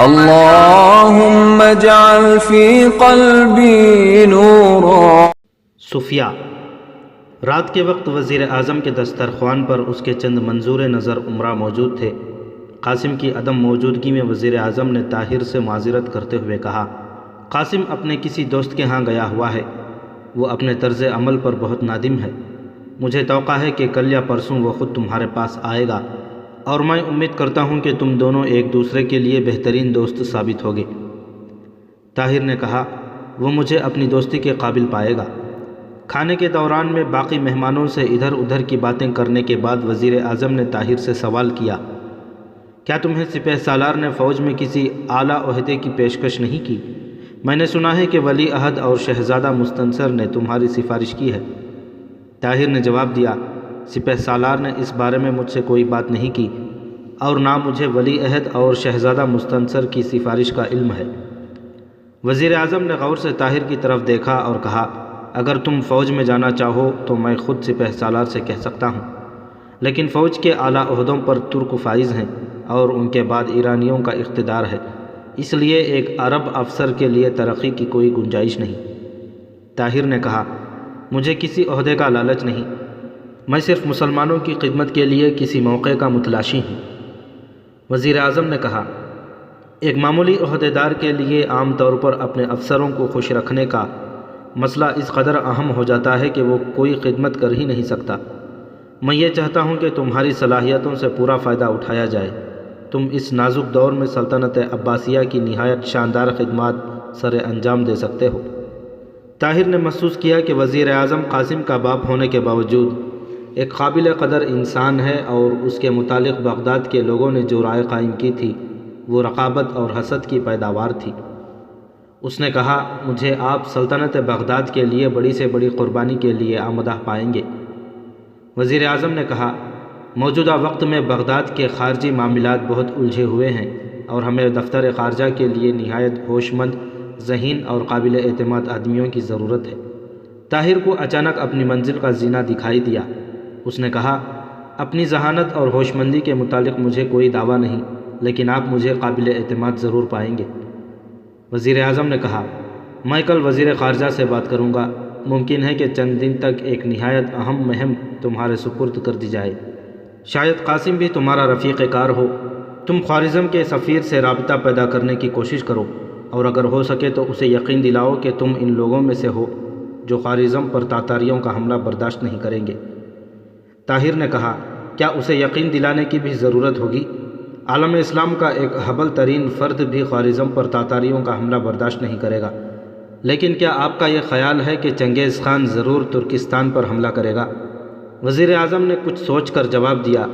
اللهم اجعل في قلبي نورا۔ صوفیہ۔ رات کے وقت وزیر اعظم کے دسترخوان پر اس کے چند منظور نظر عمرہ موجود تھے۔ قاسم کی عدم موجودگی میں وزیر اعظم نے طاہر سے معذرت کرتے ہوئے کہا، قاسم اپنے کسی دوست کے ہاں گیا ہوا ہے، وہ اپنے طرز عمل پر بہت نادم ہے۔ مجھے توقع ہے کہ کل یا پرسوں وہ خود تمہارے پاس آئے گا، اور میں امید کرتا ہوں کہ تم دونوں ایک دوسرے کے لیے بہترین دوست ثابت ہوگے۔ طاہر نے کہا، وہ مجھے اپنی دوستی کے قابل پائے گا۔ کھانے کے دوران میں باقی مہمانوں سے ادھر ادھر کی باتیں کرنے کے بعد وزیر اعظم نے طاہر سے سوال کیا، کیا تمہیں سپہ سالار نے فوج میں کسی اعلیٰ عہدے کی پیشکش نہیں کی؟ میں نے سنا ہے کہ ولی عہد اور شہزادہ مستنصر نے تمہاری سفارش کی ہے۔ طاہر نے جواب دیا، سپہ سالار نے اس بارے میں مجھ سے کوئی بات نہیں کی، اور نہ مجھے ولی عہد اور شہزادہ مستنصر کی سفارش کا علم ہے۔ وزیر اعظم نے غور سے طاہر کی طرف دیکھا اور کہا، اگر تم فوج میں جانا چاہو تو میں خود سپہ سالار سے کہہ سکتا ہوں، لیکن فوج کے اعلیٰ عہدوں پر ترک فائز ہیں اور ان کے بعد ایرانیوں کا اقتدار ہے، اس لیے ایک عرب افسر کے لیے ترقی کی کوئی گنجائش نہیں۔ طاہر نے کہا، مجھے کسی عہدے کا لالچ نہیں، میں صرف مسلمانوں کی خدمت کے لیے کسی موقع کا متلاشی ہوں۔ وزیر اعظم نے کہا، ایک معمولی عہدیدار کے لیے عام طور پر اپنے افسروں کو خوش رکھنے کا مسئلہ اس قدر اہم ہو جاتا ہے کہ وہ کوئی خدمت کر ہی نہیں سکتا۔ میں یہ چاہتا ہوں کہ تمہاری صلاحیتوں سے پورا فائدہ اٹھایا جائے۔ تم اس نازک دور میں سلطنت عباسیہ کی نہایت شاندار خدمات سر انجام دے سکتے ہو۔ طاہر نے محسوس کیا کہ وزیر اعظم قاسم کا باپ ہونے کے باوجود ایک قابل قدر انسان ہے، اور اس کے متعلق بغداد کے لوگوں نے جو رائے قائم کی تھی وہ رقابت اور حسد کی پیداوار تھی۔ اس نے کہا، مجھے آپ سلطنت بغداد کے لیے بڑی سے بڑی قربانی کے لیے آمادہ پائیں گے۔ وزیر اعظم نے کہا، موجودہ وقت میں بغداد کے خارجی معاملات بہت الجھے ہوئے ہیں، اور ہمیں دفتر خارجہ کے لیے نہایت ہوش مند، ذہین اور قابل اعتماد آدمیوں کی ضرورت ہے۔ طاہر کو اچانک اپنی منزل کا زینہ دکھائی دیا۔ اس نے کہا، اپنی ذہانت اور ہوش مندی کے متعلق مجھے کوئی دعویٰ نہیں، لیکن آپ مجھے قابل اعتماد ضرور پائیں گے۔ وزیر اعظم نے کہا، میں کل وزیر خارجہ سے بات کروں گا۔ ممکن ہے کہ چند دن تک ایک نہایت اہم مہم تمہارے سپرد کر دی جائے۔ شاید قاسم بھی تمہارا رفیق کار ہو۔ تم خوارزم کے سفیر سے رابطہ پیدا کرنے کی کوشش کرو، اور اگر ہو سکے تو اسے یقین دلاؤ کہ تم ان لوگوں میں سے ہو جو خوارزم پر تاتاریوں کا حملہ برداشت نہیں کریں گے۔ طاہر نے کہا، کیا اسے یقین دلانے کی بھی ضرورت ہوگی؟ عالم اسلام کا ایک حبل ترین فرد بھی خوارزم پر تاتاریوں کا حملہ برداشت نہیں کرے گا، لیکن کیا آپ کا یہ خیال ہے کہ چنگیز خان ضرور ترکستان پر حملہ کرے گا؟ وزیر اعظم نے کچھ سوچ کر جواب دیا،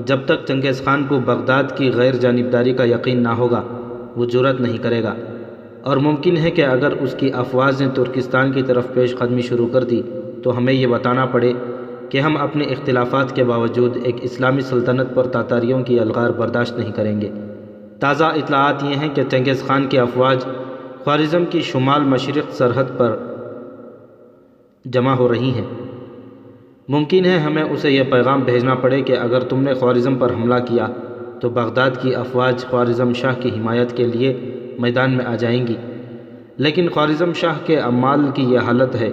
جب تک چنگیز خان کو بغداد کی غیر جانبداری کا یقین نہ ہوگا وہ جرأت نہیں کرے گا، اور ممکن ہے کہ اگر اس کی افواج نے ترکستان کی طرف پیش قدمی شروع کر دی تو ہمیں یہ بتانا پڑے کہ ہم اپنے اختلافات کے باوجود ایک اسلامی سلطنت پر تاتاریوں کی الغار برداشت نہیں کریں گے۔ تازہ اطلاعات یہ ہیں کہ چنگیز خان کی افواج خوارزم کی شمال مشرق سرحد پر جمع ہو رہی ہیں۔ ممکن ہے ہمیں اسے یہ پیغام بھیجنا پڑے کہ اگر تم نے خوارزم پر حملہ کیا تو بغداد کی افواج خوارزم شاہ کی حمایت کے لیے میدان میں آ جائیں گی، لیکن خوارزم شاہ کے عمال کی یہ حالت ہے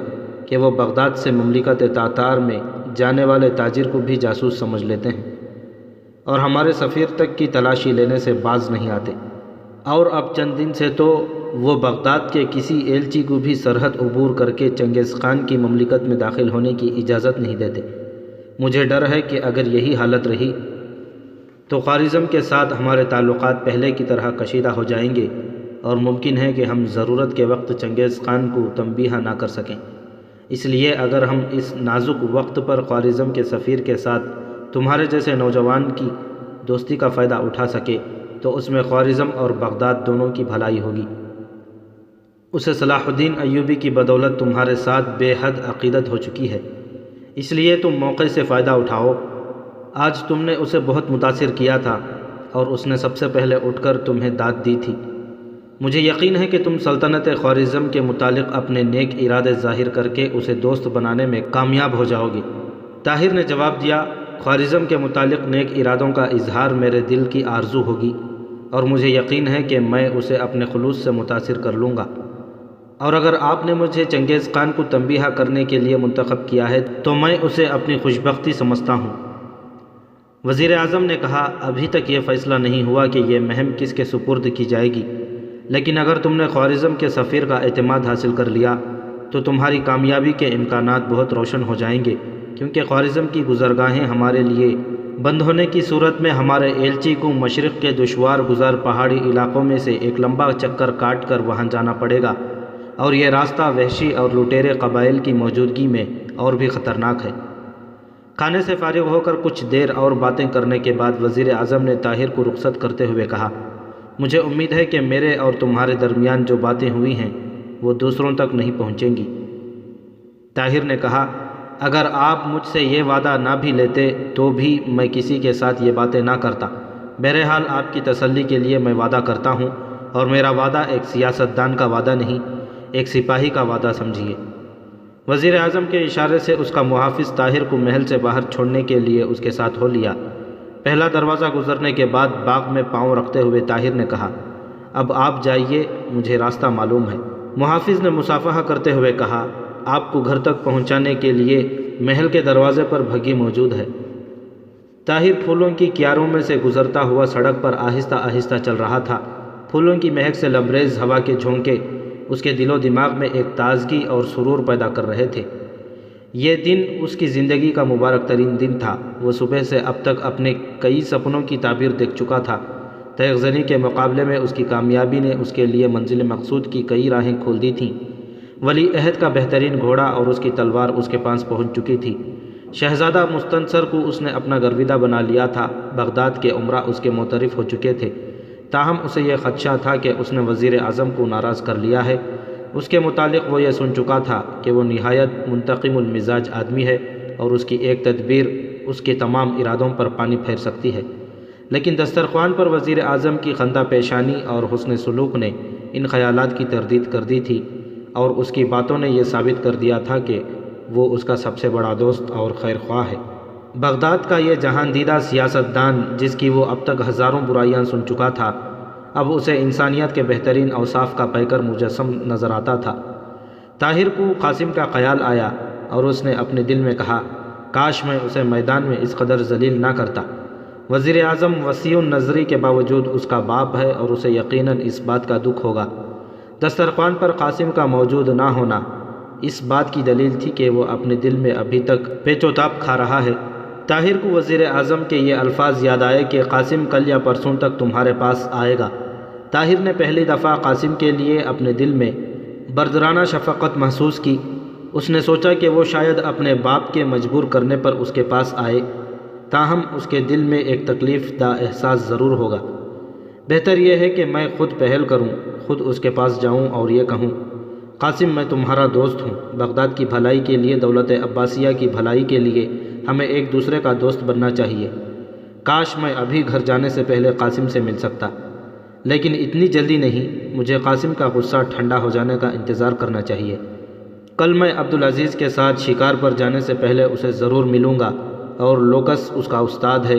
کہ وہ بغداد سے مملکت تاتار میں جانے والے تاجر کو بھی جاسوس سمجھ لیتے ہیں، اور ہمارے سفیر تک کی تلاشی لینے سے باز نہیں آتے، اور اب چند دن سے تو وہ بغداد کے کسی ایلچی کو بھی سرحد عبور کر کے چنگیز خان کی مملکت میں داخل ہونے کی اجازت نہیں دیتے۔ مجھے ڈر ہے کہ اگر یہی حالت رہی تو خوارزم کے ساتھ ہمارے تعلقات پہلے کی طرح کشیدہ ہو جائیں گے، اور ممکن ہے کہ ہم ضرورت کے وقت چنگیز خان کو تنبیہ نہ کر سکیں۔ اس لیے اگر ہم اس نازک وقت پر خوارزم کے سفیر کے ساتھ تمہارے جیسے نوجوان کی دوستی کا فائدہ اٹھا سکے تو اس میں خوارزم اور بغداد دونوں کی بھلائی ہوگی۔ اسے صلاح الدین ایوبی کی بدولت تمہارے ساتھ بے حد عقیدت ہو چکی ہے، اس لیے تم موقع سے فائدہ اٹھاؤ۔ آج تم نے اسے بہت متاثر کیا تھا، اور اس نے سب سے پہلے اٹھ کر تمہیں داد دی تھی۔ مجھے یقین ہے کہ تم سلطنت خوارزم کے متعلق اپنے نیک ارادے ظاہر کر کے اسے دوست بنانے میں کامیاب ہو جاؤ گے۔ طاہر نے جواب دیا، خوارزم کے متعلق نیک ارادوں کا اظہار میرے دل کی آرزو ہوگی، اور مجھے یقین ہے کہ میں اسے اپنے خلوص سے متاثر کر لوں گا، اور اگر آپ نے مجھے چنگیز خان کو تنبیہ کرنے کے لیے منتخب کیا ہے تو میں اسے اپنی خوشبختی سمجھتا ہوں۔ وزیر اعظم نے کہا، ابھی تک یہ فیصلہ نہیں ہوا کہ یہ مہم کس کے سپرد کی جائے گی، لیکن اگر تم نے خوارزم کے سفیر کا اعتماد حاصل کر لیا تو تمہاری کامیابی کے امکانات بہت روشن ہو جائیں گے، کیونکہ خوارزم کی گزرگاہیں ہمارے لیے بند ہونے کی صورت میں ہمارے ایلچی کو مشرق کے دشوار گزار پہاڑی علاقوں میں سے ایک لمبا چکر کاٹ کر وہاں جانا پڑے گا، اور یہ راستہ وحشی اور لٹیرے قبائل کی موجودگی میں اور بھی خطرناک ہے۔ کھانے سے فارغ ہو کر کچھ دیر اور باتیں کرنے کے بعد وزیر اعظم نے طاہر کو رخصت کرتے ہوئے کہا، مجھے امید ہے کہ میرے اور تمہارے درمیان جو باتیں ہوئی ہیں وہ دوسروں تک نہیں پہنچیں گی۔ طاہر نے کہا، اگر آپ مجھ سے یہ وعدہ نہ بھی لیتے تو بھی میں کسی کے ساتھ یہ باتیں نہ کرتا۔ بہرحال آپ کی تسلی کے لیے میں وعدہ کرتا ہوں، اور میرا وعدہ ایک سیاستدان کا وعدہ نہیں، ایک سپاہی کا وعدہ سمجھیے۔ وزیر اعظم کے اشارے سے اس کا محافظ طاہر کو محل سے باہر چھوڑنے کے لیے اس کے ساتھ ہو لیا۔ پہلا دروازہ گزرنے کے بعد باغ میں پاؤں رکھتے ہوئے طاہر نے کہا، اب آپ جائیے، مجھے راستہ معلوم ہے۔ محافظ نے مصافحہ کرتے ہوئے کہا، آپ کو گھر تک پہنچانے کے لیے محل کے دروازے پر بھگی موجود ہے۔ طاہر پھولوں کی کیاروں میں سے گزرتا ہوا سڑک پر آہستہ آہستہ چل رہا تھا۔ پھولوں کی مہک سے لبریز ہوا کے جھونکے اس کے دل و دماغ میں ایک تازگی اور سرور پیدا کر رہے تھے۔ یہ دن اس کی زندگی کا مبارک ترین دن تھا۔ وہ صبح سے اب تک اپنے کئی سپنوں کی تعبیر دیکھ چکا تھا۔ تیغ زنی کے مقابلے میں اس کی کامیابی نے اس کے لیے منزل مقصود کی کئی راہیں کھول دی تھیں۔ ولی عہد کا بہترین گھوڑا اور اس کی تلوار اس کے پاس پہنچ چکی تھی۔ شہزادہ مستنصر کو اس نے اپنا گرویدہ بنا لیا تھا۔ بغداد کے امراء اس کے معترف ہو چکے تھے، تاہم اسے یہ خدشہ تھا کہ اس نے وزیر اعظم کو ناراض کر لیا ہے۔ اس کے متعلق وہ یہ سن چکا تھا کہ وہ نہایت منتقم المزاج آدمی ہے، اور اس کی ایک تدبیر اس کے تمام ارادوں پر پانی پھیر سکتی ہے۔ لیکن دسترخوان پر وزیر اعظم کی خندہ پیشانی اور حسن سلوک نے ان خیالات کی تردید کر دی تھی، اور اس کی باتوں نے یہ ثابت کر دیا تھا کہ وہ اس کا سب سے بڑا دوست اور خیر خواہ ہے۔ بغداد کا یہ جہان دیدہ سیاستدان، جس کی وہ اب تک ہزاروں برائیاں سن چکا تھا، اب اسے انسانیت کے بہترین اوصاف کا پیکر مجسم نظر آتا تھا۔ طاہر کو قاسم کا خیال آیا، اور اس نے اپنے دل میں کہا، کاش میں اسے میدان میں اس قدر ذلیل نہ کرتا۔ وزیر اعظم وسیع النظری کے باوجود اس کا باپ ہے، اور اسے یقیناً اس بات کا دکھ ہوگا۔ دسترخوان پر قاسم کا موجود نہ ہونا اس بات کی دلیل تھی کہ وہ اپنے دل میں ابھی تک پیچ و تاب کھا رہا ہے۔ طاہر کو وزیر اعظم کے یہ الفاظ یاد آئے کہ قاسم کل یا پرسوں تک تمہارے پاس آئے گا۔ طاہر نے پہلی دفعہ قاسم کے لیے اپنے دل میں برادرانہ شفقت محسوس کی۔ اس نے سوچا کہ وہ شاید اپنے باپ کے مجبور کرنے پر اس کے پاس آئے، تاہم اس کے دل میں ایک تکلیف دہ احساس ضرور ہوگا۔ بہتر یہ ہے کہ میں خود پہل کروں، خود اس کے پاس جاؤں اور یہ کہوں، قاسم میں تمہارا دوست ہوں۔ بغداد کی بھلائی کے لیے، دولت عباسیہ کی بھلائی کے لیے ہمیں ایک دوسرے کا دوست بننا چاہیے۔ کاش میں ابھی گھر جانے سے پہلے قاسم سے مل سکتا، لیکن اتنی جلدی نہیں، مجھے قاسم کا غصہ ٹھنڈا ہو جانے کا انتظار کرنا چاہیے۔ کل میں عبدالعزیز کے ساتھ شکار پر جانے سے پہلے اسے ضرور ملوں گا، اور لوکس اس کا استاد ہے۔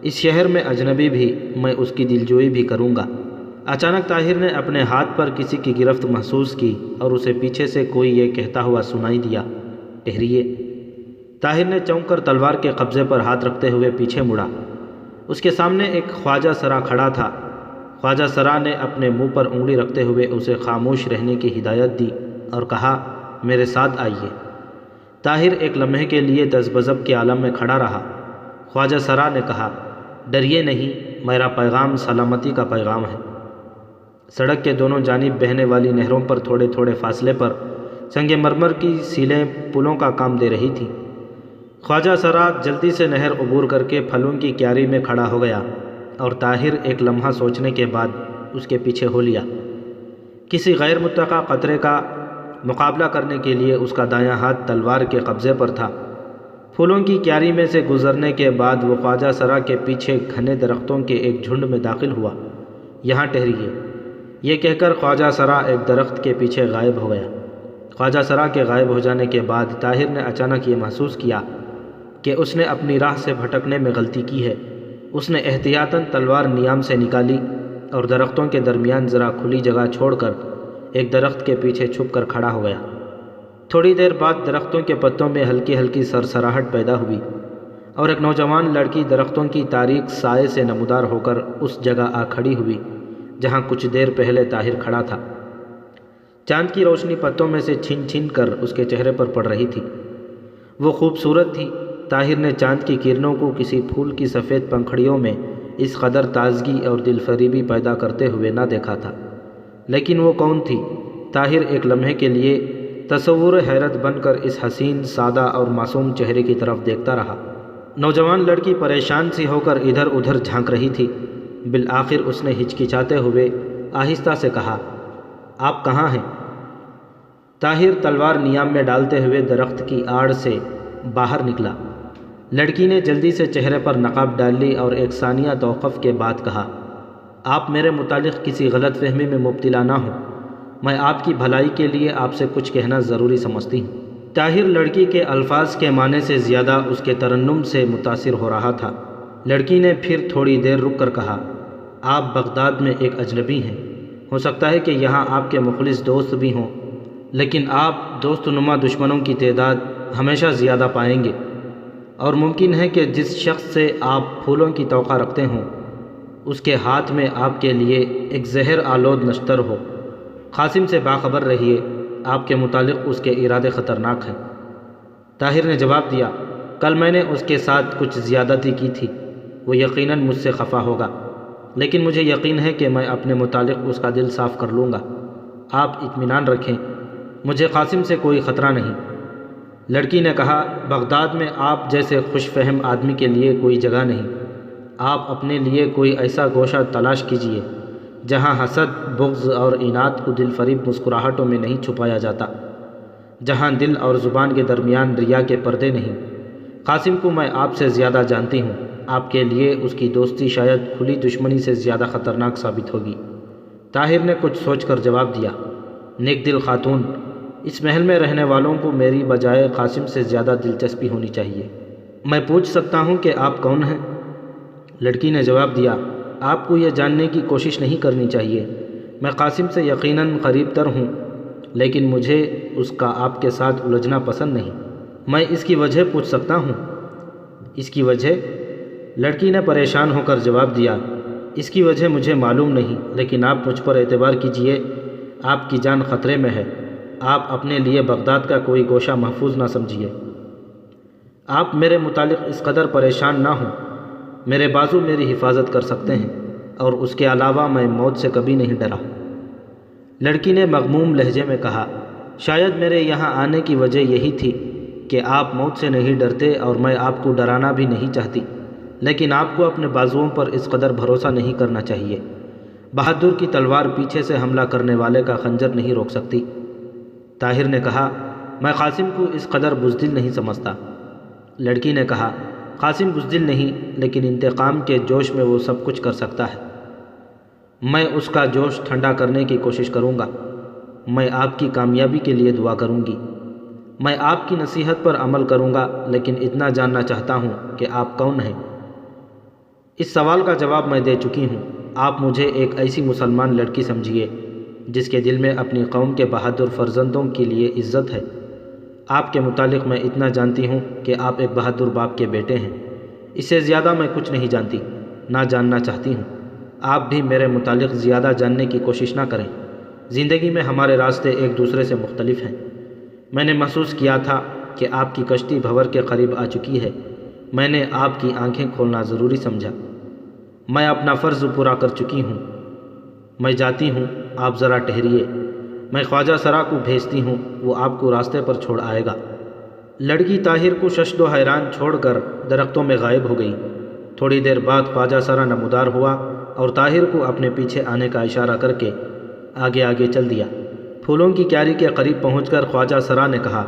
اس شہر میں اجنبی بھی، میں اس کی دلجوئی بھی کروں گا۔ اچانک طاہر نے اپنے ہاتھ پر کسی کی گرفت محسوس کی، اور اسے پیچھے سے کوئی یہ کہتا ہوا سنائی دیا، ٹھہریے۔ طاہر نے چونک کر تلوار کے قبضے پر ہاتھ رکھتے ہوئے پیچھے مڑا۔ اس کے سامنے ایک خواجہ سرا کھڑا تھا۔ خواجہ سرا نے اپنے منہ پر انگلی رکھتے ہوئے اسے خاموش رہنے کی ہدایت دی اور کہا، میرے ساتھ آئیے۔ طاہر ایک لمحے کے لیے دزبزب کے عالم میں کھڑا رہا۔ خواجہ سرا نے کہا، ڈریے نہیں، میرا پیغام سلامتی کا پیغام ہے۔ سڑک کے دونوں جانب بہنے والی نہروں پر تھوڑے تھوڑے فاصلے پر سنگ مرمر کی سیلیں پلوں کا کام دے رہی تھیں۔ خواجہ سرا جلدی سے نہر عبور کر کے پھلوں کی کیاری میں کھڑا ہو گیا، اور طاہر ایک لمحہ سوچنے کے بعد اس کے پیچھے ہو لیا۔ کسی غیر متوقع خطرے کا مقابلہ کرنے کے لیے اس کا دایاں ہاتھ تلوار کے قبضے پر تھا۔ پھولوں کی کیاری میں سے گزرنے کے بعد وہ خواجہ سرا کے پیچھے گھنے درختوں کے ایک جھنڈ میں داخل ہوا۔ یہاں ٹھہریے، یہ کہہ کر خواجہ سرا ایک درخت کے پیچھے غائب ہو گیا۔ خواجہ سرا کے غائب ہو جانے کے بعد طاہر نے اچانک یہ محسوس کیا کہ اس نے اپنی راہ سے بھٹکنے میں غلطی کی ہے۔ اس نے احتیاطاً تلوار نیام سے نکالی اور درختوں کے درمیان ذرا کھلی جگہ چھوڑ کر ایک درخت کے پیچھے چھپ کر کھڑا ہو گیا۔ تھوڑی دیر بعد درختوں کے پتوں میں ہلکی ہلکی سرسراہٹ پیدا ہوئی اور ایک نوجوان لڑکی درختوں کی تاریک سائے سے نمودار ہو کر اس جگہ آ کھڑی ہوئی جہاں کچھ دیر پہلے طاہر کھڑا تھا۔ چاند کی روشنی پتوں میں سے چھن چھن کر اس کے چہرے پر پڑ رہی تھی۔ وہ خوبصورت تھی۔ طاہر نے چاند کی کرنوں کو کسی پھول کی سفید پنکھڑیوں میں اس قدر تازگی اور دل فریبی پیدا کرتے ہوئے نہ دیکھا تھا۔ لیکن وہ کون تھی؟ طاہر ایک لمحے کے لیے تصور حیرت بن کر اس حسین، سادہ اور معصوم چہرے کی طرف دیکھتا رہا۔ نوجوان لڑکی پریشان سی ہو کر ادھر ادھر جھانک رہی تھی۔ بالآخر اس نے ہچکچاتے ہوئے آہستہ سے کہا، آپ کہاں ہیں؟ طاہر تلوار نیام میں ڈالتے ہوئے درخت کی آڑ سے باہر نکلا۔ لڑکی نے جلدی سے چہرے پر نقاب ڈال لی اور ایک ثانیہ توقف کے بعد کہا، آپ میرے متعلق کسی غلط فہمی میں مبتلا نہ ہوں، میں آپ کی بھلائی کے لیے آپ سے کچھ کہنا ضروری سمجھتی ہوں۔ طاہر لڑکی کے الفاظ کے معنی سے زیادہ اس کے ترنم سے متاثر ہو رہا تھا۔ لڑکی نے پھر تھوڑی دیر رک کر کہا، آپ بغداد میں ایک اجنبی ہیں، ہو سکتا ہے کہ یہاں آپ کے مخلص دوست بھی ہوں، لیکن آپ دوست نما دشمنوں کی تعداد ہمیشہ زیادہ پائیں گے، اور ممکن ہے کہ جس شخص سے آپ پھولوں کی توقع رکھتے ہوں اس کے ہاتھ میں آپ کے لیے ایک زہر آلود نشتر ہو۔ قاسم سے باخبر رہیے، آپ کے متعلق اس کے ارادے خطرناک ہیں۔ طاہر نے جواب دیا، کل میں نے اس کے ساتھ کچھ زیادتی کی تھی، وہ یقیناً مجھ سے خفا ہوگا، لیکن مجھے یقین ہے کہ میں اپنے متعلق اس کا دل صاف کر لوں گا۔ آپ اطمینان رکھیں، مجھے قاسم سے کوئی خطرہ نہیں۔ لڑکی نے کہا، بغداد میں آپ جیسے خوش فہم آدمی کے لیے کوئی جگہ نہیں۔ آپ اپنے لیے کوئی ایسا گوشہ تلاش کیجیے جہاں حسد، بغض اور اناد کو دل فریب مسکراہٹوں میں نہیں چھپایا جاتا، جہاں دل اور زبان کے درمیان ریا کے پردے نہیں۔ قاسم کو میں آپ سے زیادہ جانتی ہوں، آپ کے لیے اس کی دوستی شاید کھلی دشمنی سے زیادہ خطرناک ثابت ہوگی۔ طاہر نے کچھ سوچ کر جواب دیا، نیک دل خاتون، اس محل میں رہنے والوں کو میری بجائے قاسم سے زیادہ دلچسپی ہونی چاہیے۔ میں پوچھ سکتا ہوں کہ آپ کون ہیں؟ لڑکی نے جواب دیا، آپ کو یہ جاننے کی کوشش نہیں کرنی چاہیے۔ میں قاسم سے یقیناً قریب تر ہوں، لیکن مجھے اس کا آپ کے ساتھ الجھنا پسند نہیں۔ میں اس کی وجہ پوچھ سکتا ہوں؟ اس کی وجہ؟ لڑکی نے پریشان ہو کر جواب دیا، اس کی وجہ مجھے معلوم نہیں، لیکن آپ مجھ پر اعتبار کیجئے، آپ کی جان خطرے میں ہے۔ آپ اپنے لیے بغداد کا کوئی گوشہ محفوظ نہ سمجھیے۔ آپ میرے متعلق اس قدر پریشان نہ ہوں، میرے بازو میری حفاظت کر سکتے ہیں، اور اس کے علاوہ میں موت سے کبھی نہیں ڈرا۔ لڑکی نے مغموم لہجے میں کہا، شاید میرے یہاں آنے کی وجہ یہی تھی کہ آپ موت سے نہیں ڈرتے اور میں آپ کو ڈرانا بھی نہیں چاہتی، لیکن آپ کو اپنے بازوؤں پر اس قدر بھروسہ نہیں کرنا چاہیے۔ بہادر کی تلوار پیچھے سے حملہ کرنے والے کا خنجر نہیں روک سکتی۔ طاہر نے کہا، میں قاسم کو اس قدر بزدل نہیں سمجھتا۔ لڑکی نے کہا، قاسم بزدل نہیں، لیکن انتقام کے جوش میں وہ سب کچھ کر سکتا ہے۔ میں اس کا جوش ٹھنڈا کرنے کی کوشش کروں گا۔ میں آپ کی کامیابی کے لیے دعا کروں گی۔ میں آپ کی نصیحت پر عمل کروں گا، لیکن اتنا جاننا چاہتا ہوں کہ آپ کون ہیں؟ اس سوال کا جواب میں دے چکی ہوں۔ آپ مجھے ایک ایسی مسلمان لڑکی سمجھیے جس کے دل میں اپنی قوم کے بہادر فرزندوں کے لیے عزت ہے۔ آپ کے متعلق میں اتنا جانتی ہوں کہ آپ ایک بہادر باپ کے بیٹے ہیں۔ اس سے زیادہ میں کچھ نہیں جانتی، نہ جاننا چاہتی ہوں۔ آپ بھی میرے متعلق زیادہ جاننے کی کوشش نہ کریں۔ زندگی میں ہمارے راستے ایک دوسرے سے مختلف ہیں۔ میں نے محسوس کیا تھا کہ آپ کی کشتی بھنور کے قریب آ چکی ہے۔ میں نے آپ کی آنکھیں کھولنا ضروری سمجھا۔ میں اپنا فرض پورا کر چکی ہوں۔ میں جاتی ہوں، آپ ذرا ٹھہریے۔ میں خواجہ سرا کو بھیجتی ہوں، وہ آپ کو راستے پر چھوڑ آئے گا۔ لڑکی طاہر کو ششد و حیران چھوڑ کر درختوں میں غائب ہو گئی۔ تھوڑی دیر بعد خواجہ سرا نمودار ہوا اور طاہر کو اپنے پیچھے آنے کا اشارہ کر کے آگے آگے چل دیا۔ پھولوں کی کیاری کے قریب پہنچ کر خواجہ سرا نے کہا،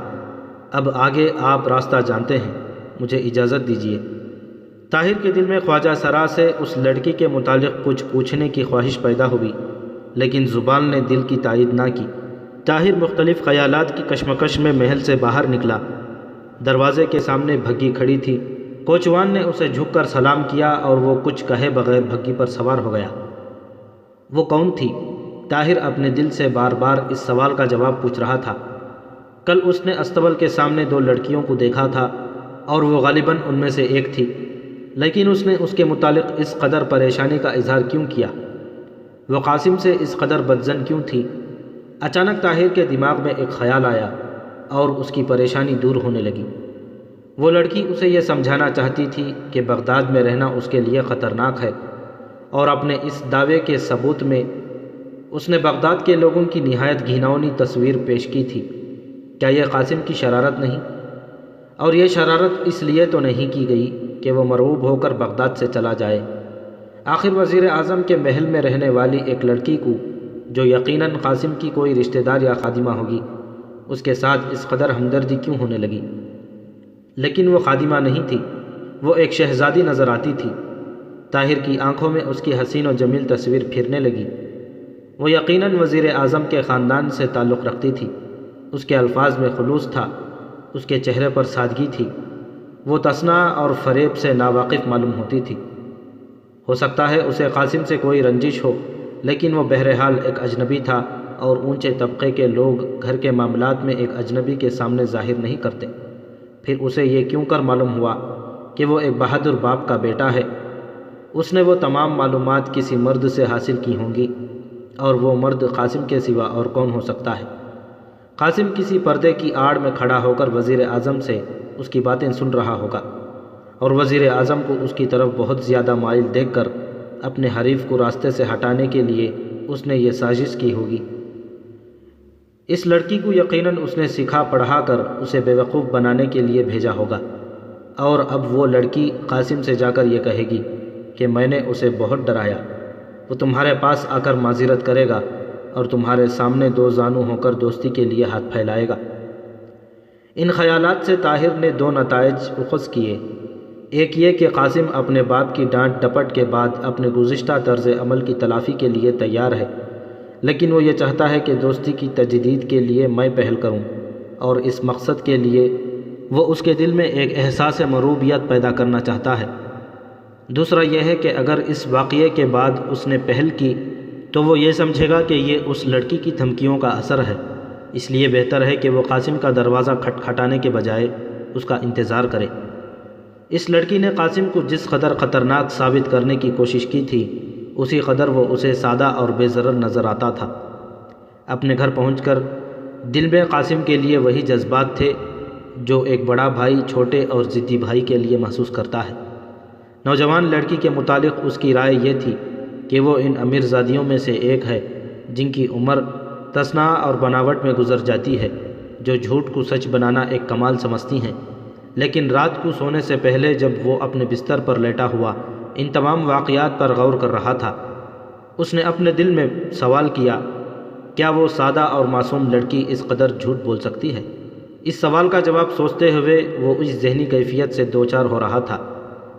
اب آگے آپ راستہ جانتے ہیں، مجھے اجازت دیجیے۔ طاہر کے دل میں خواجہ سرا سے اس لڑکی کے متعلق کچھ پوچھنے کی خواہش پیدا ہوئی، لیکن زبان نے دل کی تائید نہ کی۔ طاہر مختلف خیالات کی کشمکش میں محل سے باہر نکلا۔ دروازے کے سامنے بھگی کھڑی تھی۔ کوچوان نے اسے جھک کر سلام کیا اور وہ کچھ کہے بغیر بھگی پر سوار ہو گیا۔ وہ کون تھی؟ طاہر اپنے دل سے بار بار اس سوال کا جواب پوچھ رہا تھا۔ کل اس نے استبل کے سامنے 2 لڑکیوں کو دیکھا تھا اور وہ غالباً ان میں سے ایک تھی، لیکن اس نے اس کے متعلق اس قدر پریشانی کا اظہار کیوں کیا؟ وہ قاسم سے اس قدر بدظن کیوں تھی؟ اچانک طاہر کے دماغ میں ایک خیال آیا اور اس کی پریشانی دور ہونے لگی۔ وہ لڑکی اسے یہ سمجھانا چاہتی تھی کہ بغداد میں رہنا اس کے لیے خطرناک ہے، اور اپنے اس دعوے کے ثبوت میں اس نے بغداد کے لوگوں کی نہایت گھناؤنی تصویر پیش کی تھی۔ کیا یہ قاسم کی شرارت نہیں؟ اور یہ شرارت اس لیے تو نہیں کی گئی کہ وہ مرعوب ہو کر بغداد سے چلا جائے۔ آخر وزیر اعظم کے محل میں رہنے والی ایک لڑکی کو، جو یقیناً قاسم کی کوئی رشتہ دار یا خادمہ ہوگی، اس کے ساتھ اس قدر ہمدردی کیوں ہونے لگی؟ لیکن وہ خادمہ نہیں تھی، وہ ایک شہزادی نظر آتی تھی۔ طاہر کی آنکھوں میں اس کی حسین و جمیل تصویر پھرنے لگی۔ وہ یقیناً وزیر اعظم کے خاندان سے تعلق رکھتی تھی۔ اس کے الفاظ میں خلوص تھا، اس کے چہرے پر سادگی تھی۔ وہ تصنع اور فریب سے ناواقف معلوم ہوتی تھی۔ ہو سکتا ہے اسے قاسم سے کوئی رنجش ہو، لیکن وہ بہرحال ایک اجنبی تھا، اور اونچے طبقے کے لوگ گھر کے معاملات میں ایک اجنبی کے سامنے ظاہر نہیں کرتے۔ پھر اسے یہ کیوں کر معلوم ہوا کہ وہ ایک بہادر باپ کا بیٹا ہے؟ اس نے وہ تمام معلومات کسی مرد سے حاصل کی ہوں گی، اور وہ مرد قاسم کے سوا اور کون ہو سکتا ہے؟ قاسم کسی پردے کی آڑ میں کھڑا ہو کر وزیر اعظم سے اس کی باتیں سن رہا ہوگا، اور وزیر اعظم کو اس کی طرف بہت زیادہ مائل دیکھ کر اپنے حریف کو راستے سے ہٹانے کے لیے اس نے یہ سازش کی ہوگی۔ اس لڑکی کو یقیناً اس نے سکھا پڑھا کر اسے بیوقوف بنانے کے لیے بھیجا ہوگا، اور اب وہ لڑکی قاسم سے جا کر یہ کہے گی کہ میں نے اسے بہت ڈرایا، وہ تمہارے پاس آ کر معذرت کرے گا اور تمہارے سامنے 2 زانو ہو کر دوستی کے لیے ہاتھ پھیلائے گا۔ ان خیالات سے طاہر نے 2 نتائج اخذ کیے۔ ایک یہ کہ قاسم اپنے باپ کی ڈانٹ ڈپٹ کے بعد اپنے گزشتہ طرز عمل کی تلافی کے لیے تیار ہے، لیکن وہ یہ چاہتا ہے کہ دوستی کی تجدید کے لیے میں پہل کروں، اور اس مقصد کے لیے وہ اس کے دل میں ایک احساس مروبیت پیدا کرنا چاہتا ہے۔ دوسرا یہ ہے کہ اگر اس واقعے کے بعد اس نے پہل کی تو وہ یہ سمجھے گا کہ یہ اس لڑکی کی دھمکیوں کا اثر ہے، اس لیے بہتر ہے کہ وہ قاسم کا دروازہ کھٹکھٹانے کے بجائے اس کا انتظار کرے۔ اس لڑکی نے قاسم کو جس قدر خطرناک ثابت کرنے کی کوشش کی تھی، اسی قدر وہ اسے سادہ اور بے ضرر نظر آتا تھا۔ اپنے گھر پہنچ کر دل میں قاسم کے لیے وہی جذبات تھے جو ایک بڑا بھائی چھوٹے اور ضدی بھائی کے لیے محسوس کرتا ہے۔ نوجوان لڑکی کے متعلق اس کی رائے یہ تھی کہ وہ ان امیر زادیوں میں سے ایک ہے جن کی عمر تصنع اور بناوٹ میں گزر جاتی ہے، جو جھوٹ کو سچ بنانا ایک کمال سمجھتی ہیں۔ لیکن رات کو سونے سے پہلے جب وہ اپنے بستر پر لیٹا ہوا ان تمام واقعات پر غور کر رہا تھا، اس نے اپنے دل میں سوال کیا، کیا وہ سادہ اور معصوم لڑکی اس قدر جھوٹ بول سکتی ہے؟ اس سوال کا جواب سوچتے ہوئے وہ اس ذہنی کیفیت سے دوچار ہو رہا تھا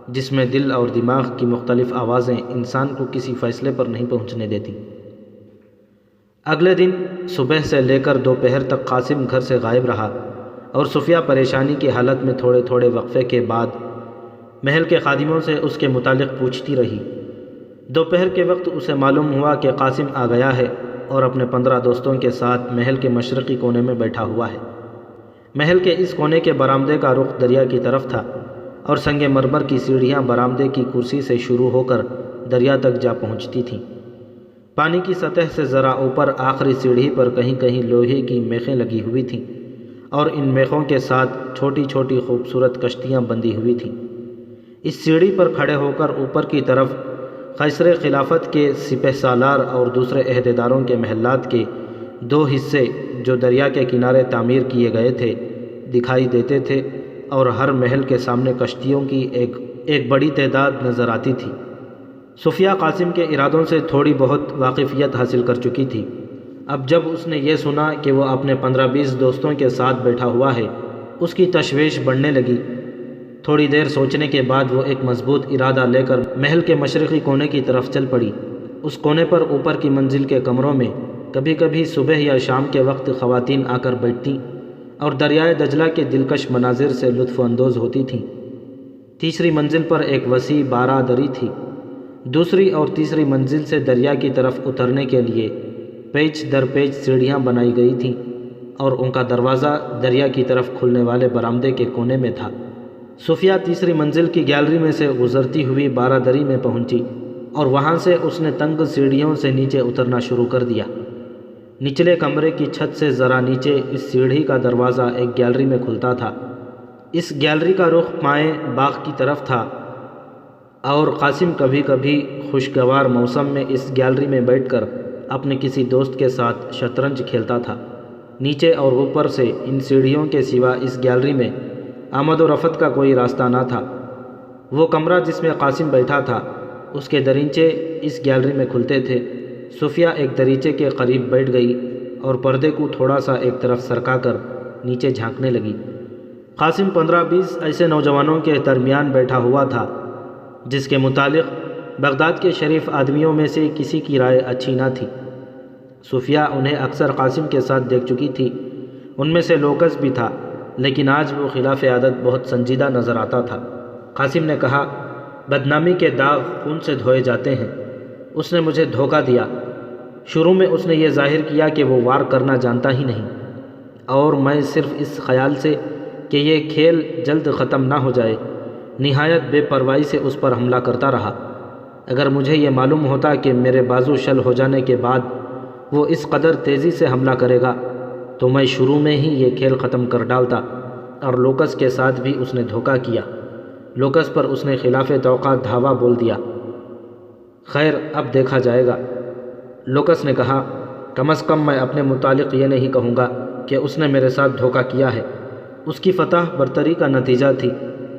جس میں دل اور دماغ کی مختلف آوازیں انسان کو کسی فیصلے پر نہیں پہنچنے دیتی۔ اگلے دن صبح سے لے کر دوپہر تک قاسم گھر سے غائب رہا، اور صفیہ پریشانی کی حالت میں تھوڑے تھوڑے وقفے کے بعد محل کے خادموں سے اس کے متعلق پوچھتی رہی۔ دوپہر کے وقت اسے معلوم ہوا کہ قاسم آ گیا ہے اور اپنے 15 دوستوں کے ساتھ محل کے مشرقی کونے میں بیٹھا ہوا ہے۔ محل کے اس کونے کے برآمدے کا رخ دریا کی طرف تھا، اور سنگ مرمر کی سیڑھیاں برآمدے کی کرسی سے شروع ہو کر دریا تک جا پہنچتی تھیں۔ پانی کی سطح سے ذرا اوپر آخری سیڑھی پر کہیں کہیں لوہے کی میخیں لگی ہوئی تھیں، اور ان میخوں کے ساتھ چھوٹی چھوٹی خوبصورت کشتیاں بندھی ہوئی تھیں۔ اس سیڑھی پر کھڑے ہو کر اوپر کی طرف قیصر خلافت کے سپہ سالار اور دوسرے عہدیداروں کے محلات کے 2 حصے جو دریا کے کنارے تعمیر کیے گئے تھے دکھائی دیتے تھے، اور ہر محل کے سامنے کشتیوں کی ایک بڑی تعداد نظر آتی تھی۔ صفیہ قاسم کے ارادوں سے تھوڑی بہت واقفیت حاصل کر چکی تھی۔ اب جب اس نے یہ سنا کہ وہ اپنے 15-20 دوستوں کے ساتھ بیٹھا ہوا ہے، اس کی تشویش بڑھنے لگی۔ تھوڑی دیر سوچنے کے بعد وہ ایک مضبوط ارادہ لے کر محل کے مشرقی کونے کی طرف چل پڑی۔ اس کونے پر اوپر کی منزل کے کمروں میں کبھی کبھی صبح یا شام کے وقت خواتین آ کر بیٹھتیں اور دریائے دجلہ کے دلکش مناظر سے لطف اندوز ہوتی تھیں۔ تیسری منزل پر ایک وسیع بارہ دری تھی، دوسری اور تیسری منزل سے دریا کی طرف اترنے کے لیے پیچ در پیچ سیڑھیاں بنائی گئی تھیں اور ان کا دروازہ دریا کی طرف کھلنے والے برآمدے کے کونے میں تھا۔ صوفیہ تیسری منزل کی گیلری میں سے گزرتی ہوئی بارہ دری میں پہنچی اور وہاں سے اس نے تنگ سیڑھیوں سے نیچے اترنا شروع کر دیا۔ نچلے کمرے کی چھت سے ذرا نیچے اس سیڑھی کا دروازہ ایک گیلری میں کھلتا تھا۔ اس گیلری کا رخ مائیں باغ کی طرف تھا اور قاسم کبھی کبھی خوشگوار موسم میں اس گیلری میں بیٹھ کر اپنے کسی دوست کے ساتھ شطرنج کھیلتا تھا۔ نیچے اور اوپر سے ان سیڑھیوں کے سوا اس گیلری میں آمد و رفت کا کوئی راستہ نہ تھا۔ وہ کمرہ جس میں قاسم بیٹھا تھا اس کے دریچے اس گیلری میں کھلتے تھے۔ صوفیہ ایک دریچے کے قریب بیٹھ گئی اور پردے کو تھوڑا سا ایک طرف سرکا کر نیچے جھانکنے لگی۔ قاسم 15-20 ایسے نوجوانوں کے درمیان بیٹھا ہوا تھا جس کے متعلق بغداد کے شریف آدمیوں میں سے کسی کی رائے اچھی نہ تھی۔ صوفیہ انہیں اکثر قاسم کے ساتھ دیکھ چکی تھی، ان میں سے لوکس بھی تھا، لیکن آج وہ خلاف عادت بہت سنجیدہ نظر آتا تھا۔ قاسم نے کہا، بدنامی کے داغ خون سے دھوئے جاتے ہیں۔ اس نے مجھے دھوکہ دیا۔ شروع میں اس نے یہ ظاہر کیا کہ وہ وار کرنا جانتا ہی نہیں، اور میں صرف اس خیال سے کہ یہ کھیل جلد ختم نہ ہو جائے نہایت بے پرواہی سے اس پر حملہ کرتا رہا۔ اگر مجھے یہ معلوم ہوتا کہ میرے بازو شل ہو جانے کے بعد وہ اس قدر تیزی سے حملہ کرے گا تو میں شروع میں ہی یہ کھیل ختم کر ڈالتا۔ اور لوکس کے ساتھ بھی اس نے دھوکہ کیا۔ لوکس پر اس نے خلاف توقع دھاوا بول دیا۔ خیر، اب دیکھا جائے گا۔ لوکس نے کہا، کم از کم میں اپنے متعلق یہ نہیں کہوں گا کہ اس نے میرے ساتھ دھوکہ کیا ہے۔ اس کی فتح برتری کا نتیجہ تھی۔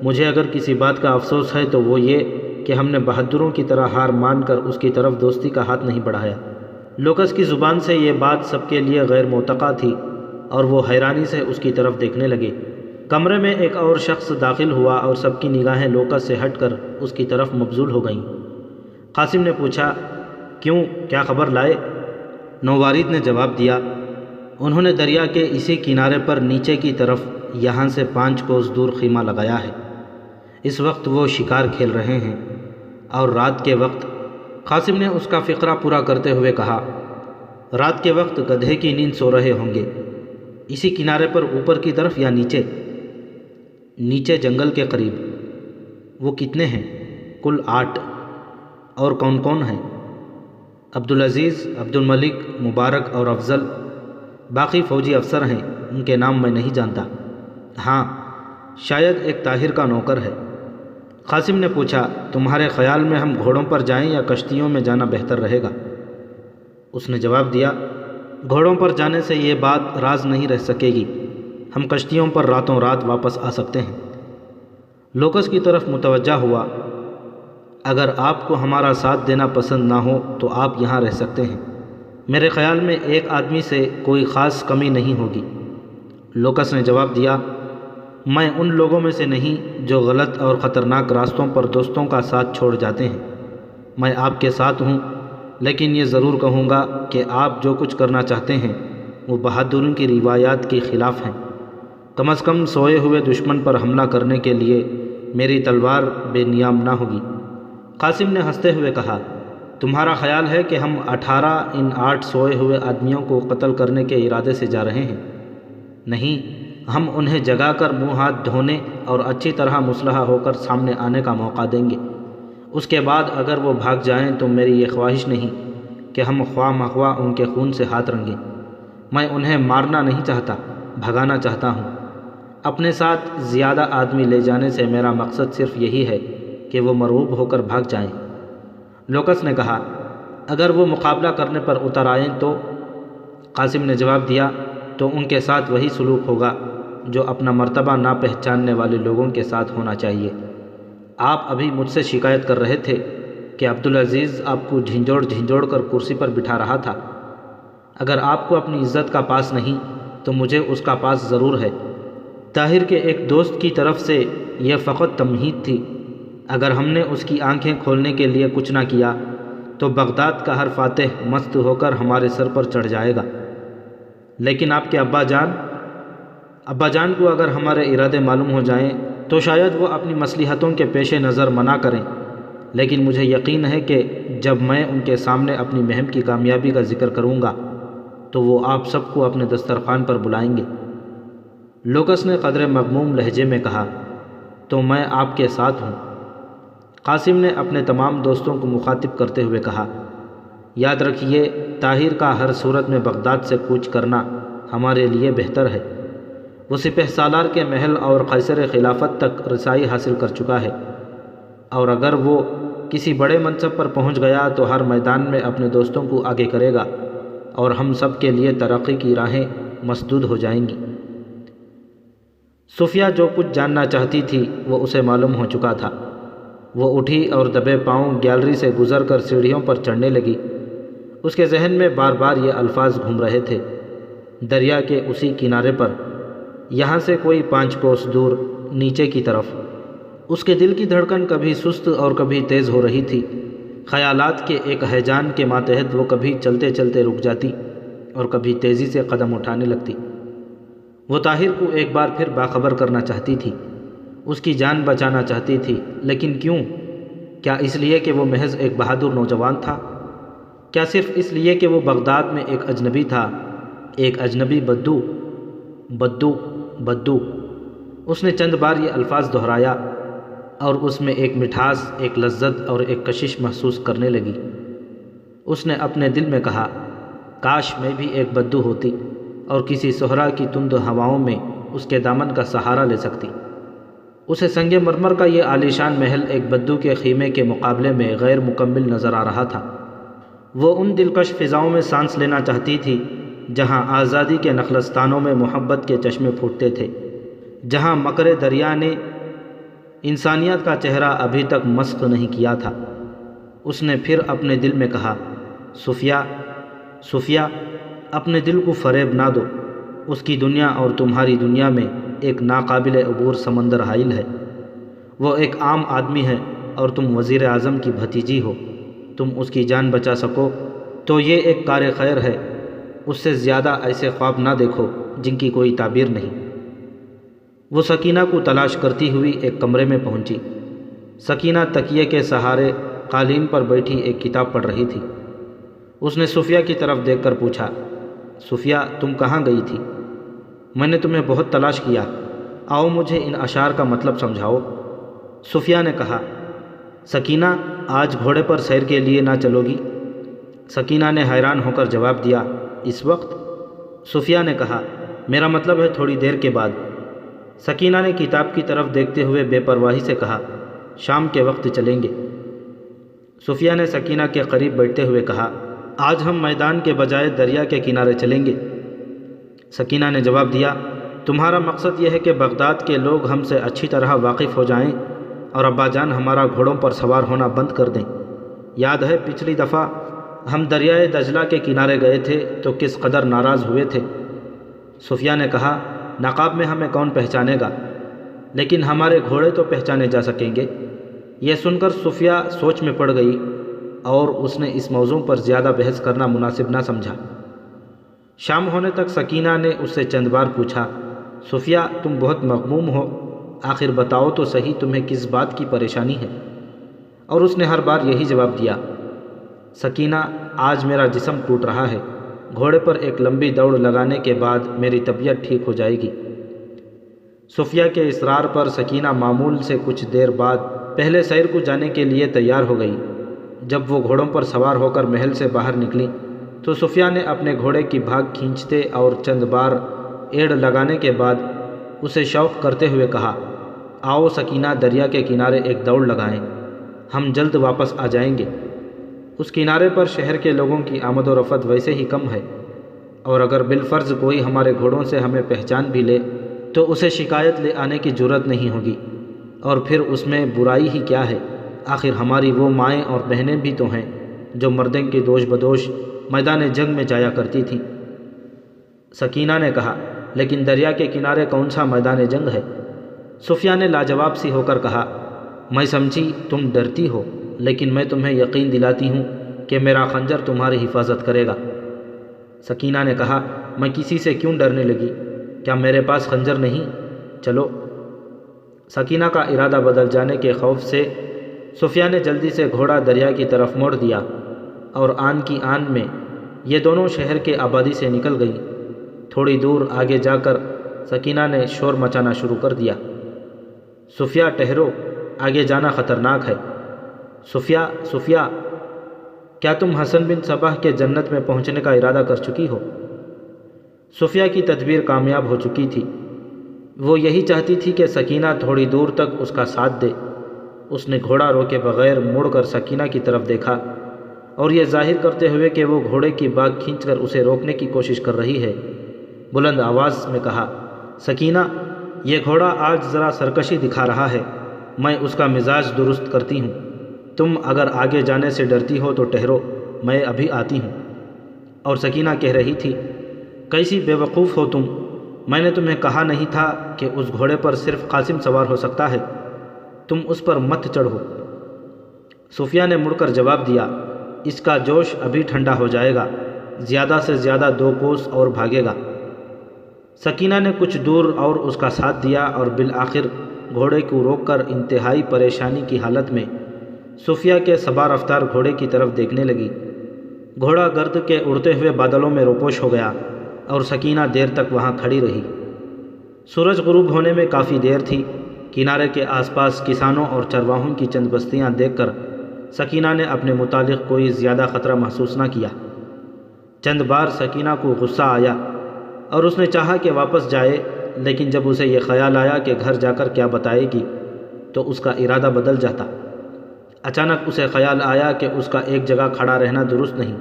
مجھے اگر کسی بات کا افسوس ہے تو وہ یہ کہ ہم نے بہادروں کی طرح ہار مان کر اس کی طرف دوستی کا ہاتھ نہیں بڑھایا۔ لوکس کی زبان سے یہ بات سب کے لیے غیر متوقع تھی اور وہ حیرانی سے اس کی طرف دیکھنے لگے۔ کمرے میں ایک اور شخص داخل ہوا اور سب کی نگاہیں لوکس سے ہٹ کر اس کی طرف مبذول ہو گئیں۔ قاسم نے پوچھا، کیوں، کیا خبر لائے؟ نووارید نے جواب دیا، انہوں نے دریا کے اسی کنارے پر نیچے کی طرف یہاں سے 5 کوس دور خیمہ لگایا ہے۔ اس وقت وہ شکار کھیل رہے ہیں اور رات کے وقت، قاسم نے اس کا فقرہ پورا کرتے ہوئے کہا، رات کے وقت گدھے کی نیند سو رہے ہوں گے۔ اسی کنارے پر اوپر کی طرف یا نیچے؟ نیچے جنگل کے قریب۔ وہ کتنے ہیں؟ کل 8۔ اور کون کون ہیں؟ عبدالعزیز، عبدالملک، مبارک اور افضل۔ باقی فوجی افسر ہیں، ان کے نام میں نہیں جانتا۔ ہاں، شاید ایک طاہر کا نوکر ہے۔ قاسم نے پوچھا، تمہارے خیال میں ہم گھوڑوں پر جائیں یا کشتیوں میں جانا بہتر رہے گا؟ اس نے جواب دیا، گھوڑوں پر جانے سے یہ بات راز نہیں رہ سکے گی۔ ہم کشتیوں پر راتوں رات واپس آ سکتے ہیں۔ لوکس کی طرف متوجہ ہوا، اگر آپ کو ہمارا ساتھ دینا پسند نہ ہو تو آپ یہاں رہ سکتے ہیں۔ میرے خیال میں ایک آدمی سے کوئی خاص کمی نہیں ہوگی۔ لوکس نے جواب دیا، میں ان لوگوں میں سے نہیں جو غلط اور خطرناک راستوں پر دوستوں کا ساتھ چھوڑ جاتے ہیں۔ میں آپ کے ساتھ ہوں، لیکن یہ ضرور کہوں گا کہ آپ جو کچھ کرنا چاہتے ہیں وہ بہادروں کی روایات کے خلاف ہیں۔ کم از کم سوئے ہوئے دشمن پر حملہ کرنے کے لیے میری تلوار بے نیام نہ ہوگی۔ قاسم نے ہنستے ہوئے کہا، تمہارا خیال ہے کہ ہم 18 ان 8 سوئے ہوئے آدمیوں کو قتل کرنے کے ارادے سے جا رہے ہیں؟ نہیں، ہم انہیں جگا کر منہ ہاتھ دھونے اور اچھی طرح مسلح ہو کر سامنے آنے کا موقع دیں گے۔ اس کے بعد اگر وہ بھاگ جائیں تو میری یہ خواہش نہیں کہ ہم خواہ مخواہ ان کے خون سے ہاتھ رنگیں۔ میں انہیں مارنا نہیں چاہتا، بھگانا چاہتا ہوں۔ اپنے ساتھ زیادہ آدمی لے جانے سے میرا مقصد صرف یہی ہے کہ وہ مرعوب ہو کر بھاگ جائیں۔ لوکس نے کہا، اگر وہ مقابلہ کرنے پر اتر آئیں تو؟ قاسم نے جواب دیا، تو ان کے ساتھ وہی سلوک ہوگا جو اپنا مرتبہ نہ پہچاننے والے لوگوں کے ساتھ ہونا چاہیے۔ آپ ابھی مجھ سے شکایت کر رہے تھے کہ عبدالعزیز آپ کو جھنجھوڑ کر کرسی پر بٹھا رہا تھا۔ اگر آپ کو اپنی عزت کا پاس نہیں تو مجھے اس کا پاس ضرور ہے۔ طاہر کے ایک دوست کی طرف سے یہ فقط تمہید تھی۔ اگر ہم نے اس کی آنکھیں کھولنے کے لیے کچھ نہ کیا تو بغداد کا ہر فاتح مست ہو کر ہمارے سر پر چڑھ جائے گا۔ لیکن آپ کے ابا جان کو اگر ہمارے ارادے معلوم ہو جائیں تو شاید وہ اپنی مصلحتوں کے پیش نظر منع کریں۔ لیکن مجھے یقین ہے کہ جب میں ان کے سامنے اپنی مہم کی کامیابی کا ذکر کروں گا تو وہ آپ سب کو اپنے دسترخوان پر بلائیں گے۔ لوکس نے قدر مغموم لہجے میں کہا، تو میں آپ کے ساتھ ہوں۔ قاسم نے اپنے تمام دوستوں کو مخاطب کرتے ہوئے کہا، یاد رکھیے طاہر کا ہر صورت میں بغداد سے کوچ کرنا ہمارے لیے بہتر ہے۔ وہ سپہ سالار کے محل اور قیصر خلافت تک رسائی حاصل کر چکا ہے، اور اگر وہ کسی بڑے منصب پر پہنچ گیا تو ہر میدان میں اپنے دوستوں کو آگے کرے گا اور ہم سب کے لیے ترقی کی راہیں مسدود ہو جائیں گی۔ صفیہ جو کچھ جاننا چاہتی تھی وہ اسے معلوم ہو چکا تھا۔ وہ اٹھی اور دبے پاؤں گیلری سے گزر کر سیڑھیوں پر چڑھنے لگی۔ اس کے ذہن میں بار بار یہ الفاظ گھوم رہے تھے، دریا کے اسی کنارے پر، یہاں سے کوئی 5 کوس دور نیچے کی طرف۔ اس کے دل کی دھڑکن کبھی سست اور کبھی تیز ہو رہی تھی۔ خیالات کے ایک ہیجان کے ماتحت وہ کبھی چلتے چلتے رک جاتی اور کبھی تیزی سے قدم اٹھانے لگتی۔ وہ طاہر کو ایک بار پھر باخبر کرنا چاہتی تھی، اس کی جان بچانا چاہتی تھی، لیکن کیوں؟ کیا اس لیے کہ وہ محض ایک بہادر نوجوان تھا؟ کیا صرف اس لیے کہ وہ بغداد میں ایک اجنبی تھا، ایک اجنبی بدو؟ بدو بدو، اس نے چند بار یہ الفاظ دہرایا اور اس میں ایک مٹھاس، ایک لذت اور ایک کشش محسوس کرنے لگی۔ اس نے اپنے دل میں کہا، کاش میں بھی ایک بدو ہوتی اور کسی صحرا کی تند ہواؤں میں اس کے دامن کا سہارا لے سکتی۔ اسے سنگ مرمر کا یہ عالیشان محل ایک بدو کے خیمے کے مقابلے میں غیر مکمل نظر آ رہا تھا۔ وہ ان دلکش فضاؤں میں سانس لینا چاہتی تھی جہاں آزادی کے نخلستانوں میں محبت کے چشمے پھوٹتے تھے، جہاں مکر دریا نے انسانیت کا چہرہ ابھی تک مسخ نہیں کیا تھا۔ اس نے پھر اپنے دل میں کہا، صفیہ، صفیہ، اپنے دل کو فریب نہ دو، اس کی دنیا اور تمہاری دنیا میں ایک ناقابل عبور سمندر حائل ہے۔ وہ ایک عام آدمی ہے اور تم وزیر اعظم کی بھتیجی ہو۔ تم اس کی جان بچا سکو تو یہ ایک کار خیر ہے۔ اس سے زیادہ ایسے خواب نہ دیکھو جن کی کوئی تعبیر نہیں۔ وہ سکینہ کو تلاش کرتی ہوئی ایک کمرے میں پہنچی۔ سکینہ تکیے کے سہارے قالین پر بیٹھی ایک کتاب پڑھ رہی تھی۔ اس نے صفیہ کی طرف دیکھ کر پوچھا، صفیہ، تم کہاں گئی تھی؟ میں نے تمہیں بہت تلاش کیا، آؤ مجھے ان اشعار کا مطلب سمجھاؤ۔ صفیہ نے کہا، سکینہ، آج گھوڑے پر سیر کے لیے نہ چلو گی؟ سکینہ نے حیران ہو کر جواب دیا، اس وقت؟ صفیہ نے کہا، میرا مطلب ہے تھوڑی دیر کے بعد۔ سکینہ نے کتاب کی طرف دیکھتے ہوئے بے پرواہی سے کہا، شام کے وقت چلیں گے۔ صفیہ نے سکینہ کے قریب بیٹھتے ہوئے کہا، آج ہم میدان کے بجائے دریا کے کنارے چلیں گے۔ سکینہ نے جواب دیا، تمہارا مقصد یہ ہے کہ بغداد کے لوگ ہم سے اچھی طرح واقف ہو جائیں اور ابا جان ہمارا گھوڑوں پر سوار ہونا بند کر دیں۔ یاد ہے پچھلی دفعہ ہم دریائے دجلہ کے کنارے گئے تھے تو کس قدر ناراض ہوئے تھے۔ صفیہ نے کہا، نقاب میں ہمیں کون پہچانے گا، لیکن ہمارے گھوڑے تو پہچانے جا سکیں گے۔ یہ سن کر صفیہ سوچ میں پڑ گئی اور اس نے اس موضوع پر زیادہ بحث کرنا مناسب نہ سمجھا۔ شام ہونے تک سکینہ نے اس سے چند بار پوچھا، صفیہ، تم بہت مغموم ہو، آخر بتاؤ تو صحیح تمہیں کس بات کی پریشانی ہے؟ اور اس نے ہر بار یہی جواب دیا، سکینہ، آج میرا جسم ٹوٹ رہا ہے، گھوڑے پر ایک لمبی دوڑ لگانے کے بعد میری طبیعت ٹھیک ہو جائے گی۔ صفیہ کے اصرار پر سکینہ معمول سے کچھ دیر بعد پہلے سیر کو جانے کے لیے تیار ہو گئی۔ جب وہ گھوڑوں پر سوار ہو کر محل سے باہر نکلی تو صفیہ نے اپنے گھوڑے کی بھاگ کھینچتے اور چند بار ایڑ لگانے کے بعد اسے شوق کرتے ہوئے کہا، آؤ سکینہ، دریا کے کنارے ایک دوڑ لگائیں، ہم جلد واپس آ جائیں گے۔ اس کنارے پر شہر کے لوگوں کی آمد و رفت ویسے ہی کم ہے، اور اگر بالفرض کوئی ہمارے گھوڑوں سے ہمیں پہچان بھی لے تو اسے شکایت لے آنے کی جرت نہیں ہوگی، اور پھر اس میں برائی ہی کیا ہے؟ آخر ہماری وہ مائیں اور بہنیں بھی تو ہیں جو مردیں کی دوش بدوش میدان جنگ میں جایا کرتی تھیں۔ سکینہ نے کہا، لیکن دریا کے کنارے کون سا میدان جنگ ہے؟ صفیہ نے لاجواب سی ہو کر کہا، میں سمجھی تم ڈرتی ہو، لیکن میں تمہیں یقین دلاتی ہوں کہ میرا خنجر تمہاری حفاظت کرے گا۔ سکینہ نے کہا، میں کسی سے کیوں ڈرنے لگی؟ کیا میرے پاس خنجر نہیں؟ چلو۔ سکینہ کا ارادہ بدل جانے کے خوف سے صفیہ نے جلدی سے گھوڑا دریا کی طرف موڑ دیا اور آن کی آن میں یہ دونوں شہر کے آبادی سے نکل گئی۔ تھوڑی دور آگے جا کر سکینہ نے شور مچانا شروع کر دیا، صفیہ ٹھہرو، آگے جانا خطرناک ہے۔ صفیہ صفیہ، کیا تم حسن بن صباح کے جنت میں پہنچنے کا ارادہ کر چکی ہو؟ صفیہ کی تدبیر کامیاب ہو چکی تھی۔ وہ یہی چاہتی تھی کہ سکینہ تھوڑی دور تک اس کا ساتھ دے۔ اس نے گھوڑا روکے بغیر مڑ کر سکینہ کی طرف دیکھا اور یہ ظاہر کرتے ہوئے کہ وہ گھوڑے کی باگ کھینچ کر اسے روکنے کی کوشش کر رہی ہے، بلند آواز میں کہا، سکینہ، یہ گھوڑا آج ذرا سرکشی دکھا رہا ہے، میں اس کا مزاج درست کرتی ہوں۔ تم اگر آگے جانے سے ڈرتی ہو تو ٹھہرو، میں ابھی آتی ہوں۔ اور سکینہ کہہ رہی تھی، کیسی بے وقوف ہو تم، میں نے تمہیں کہا نہیں تھا کہ اس گھوڑے پر صرف قاسم سوار ہو سکتا ہے، تم اس پر مت چڑھو۔ صفیہ نے مڑ کر جواب دیا، اس کا جوش ابھی ٹھنڈا ہو جائے گا، زیادہ سے زیادہ 2 کوس اور بھاگے گا۔ سکینہ نے کچھ دور اور اس کا ساتھ دیا اور بالآخر گھوڑے کو روک کر انتہائی پریشانی کی حالت میں صفیہ کے صبا رفتار گھوڑے کی طرف دیکھنے لگی۔ گھوڑا گرد کے اڑتے ہوئے بادلوں میں روپوش ہو گیا اور سکینہ دیر تک وہاں کھڑی رہی۔ سورج غروب ہونے میں کافی دیر تھی۔ کنارے کے آس پاس کسانوں اور چرواہوں کی چند بستیاں دیکھ کر سکینہ نے اپنے متعلق کوئی زیادہ خطرہ محسوس نہ کیا۔ چند بار سکینہ کو غصہ آیا اور اس نے چاہا کہ واپس جائے، لیکن جب اسے یہ خیال آیا کہ گھر جا کر کیا بتائے گی تو اس کا ارادہ بدل جاتا۔ اچانک اسے خیال آیا کہ اس کا ایک جگہ کھڑا رہنا درست نہیں۔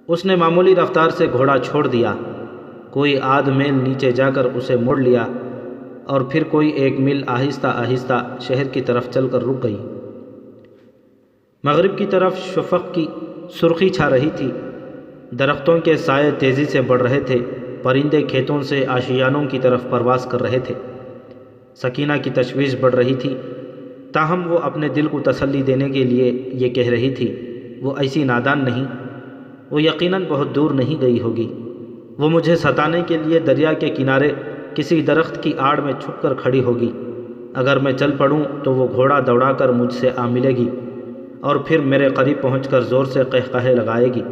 اس نے معمولی رفتار سے گھوڑا چھوڑ دیا، کوئی آدھ میل نیچے جا کر اسے موڑ لیا اور پھر کوئی 1 میل آہستہ آہستہ شہر کی طرف چل کر رک گئی۔ مغرب کی طرف شفق کی سرخی چھا رہی تھی، درختوں کے سائے تیزی سے بڑھ رہے تھے، پرندے کھیتوں سے آشیانوں کی طرف پرواز کر رہے تھے۔ سکینہ کی تشویش بڑھ رہی تھی، تاہم وہ اپنے دل کو تسلی دینے کے لیے یہ کہہ رہی تھی، وہ ایسی نادان نہیں، وہ یقیناً بہت دور نہیں گئی ہوگی، وہ مجھے ستانے کے لیے دریا کے کنارے کسی درخت کی آڑ میں چھپ کر کھڑی ہوگی۔ اگر میں چل پڑوں تو وہ گھوڑا دوڑا کر مجھ سے آ ملے گی اور پھر میرے قریب پہنچ کر زور سے قہقہے لگائے گی۔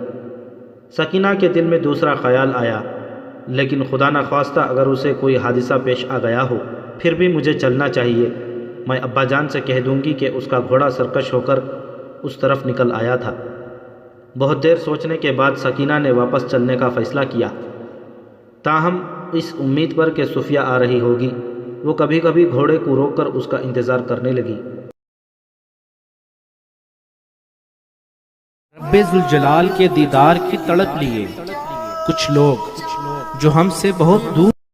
سکینہ کے دل میں دوسرا خیال آیا، لیکن خدا نخواستہ اگر اسے کوئی حادثہ پیش آ گیا ہو، پھر بھی مجھے چلنا چاہیے۔ میں ابا جان سے کہہ دوں گی کہ اس کا گھوڑا سرکش ہو کر اس طرف نکل آیا تھا۔ بہت دیر سوچنے کے بعد سکینہ نے واپس چلنے کا فیصلہ کیا، تاہم اس امید پر کہ صفیہ آ رہی ہوگی، وہ کبھی کبھی گھوڑے کو روک کر اس کا انتظار کرنے لگی۔ رب ذوالجلال کے دیدار کی تڑپ لیے کچھ لوگ جو ہم سے بہت دور